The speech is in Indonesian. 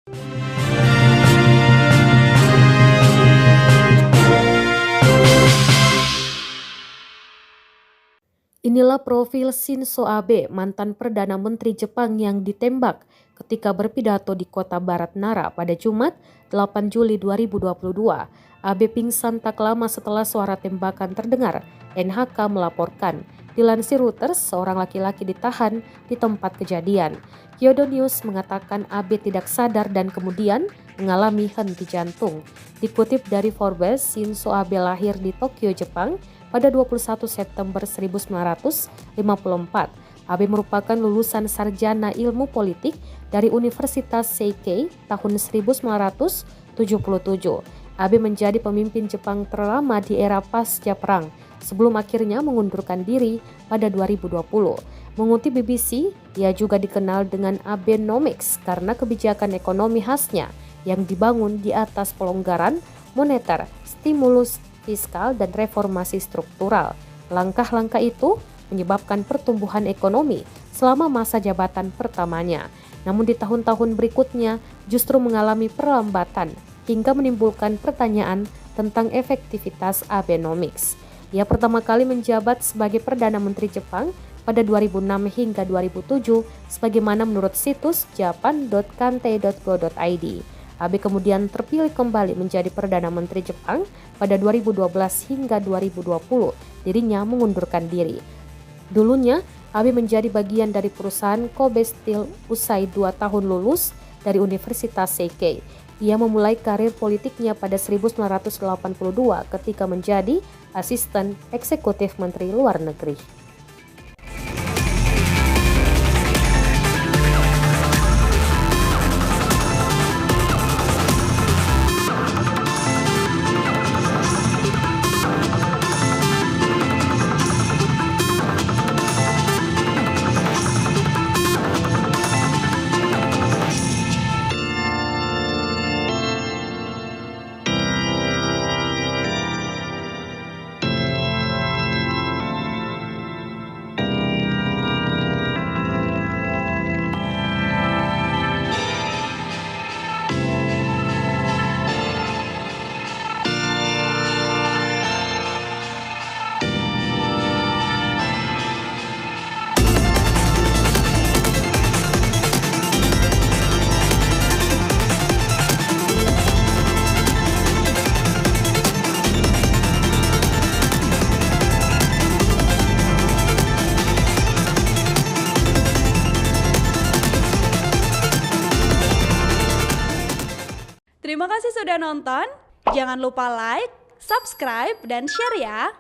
Inilah profil Shinzo Abe, mantan Perdana Menteri Jepang yang ditembak ketika berpidato di kota Barat Nara pada Jumat 8 Juli 2022. Abe pingsan tak lama setelah suara tembakan terdengar, NHK melaporkan. Dilansir Reuters, seorang laki-laki ditahan di tempat kejadian. Kyodo News mengatakan Abe tidak sadar dan kemudian mengalami henti jantung. Dikutip dari Forbes, Shinzo Abe lahir di Tokyo, Jepang pada 21 September 1954. Abe merupakan lulusan sarjana ilmu politik dari Universitas Seikei tahun 1977. Abe menjadi pemimpin Jepang terlama di era pasca perang sebelum akhirnya mengundurkan diri pada 2020. Mengutip BBC, ia juga dikenal dengan Abenomics karena kebijakan ekonomi khasnya yang dibangun di atas pelonggaran moneter, stimulus fiskal, dan reformasi struktural. Langkah-langkah itu menyebabkan pertumbuhan ekonomi selama masa jabatan pertamanya. Namun di tahun-tahun berikutnya justru mengalami perlambatan hingga menimbulkan pertanyaan tentang efektivitas Abenomics. Ia pertama kali menjabat sebagai Perdana Menteri Jepang pada 2006 hingga 2007 sebagaimana menurut situs japan.kantei.go.id. Abe kemudian terpilih kembali menjadi Perdana Menteri Jepang pada 2012 hingga 2020. Dirinya mengundurkan diri. Dulunya, Abe menjadi bagian dari perusahaan Kobe Steel usai 2 tahun lulus dari Universitas Seikei. Ia memulai karir politiknya pada 1982 ketika menjadi asisten eksekutif Menteri Luar Negeri. Terima kasih sudah nonton. Jangan lupa like, subscribe, dan share ya.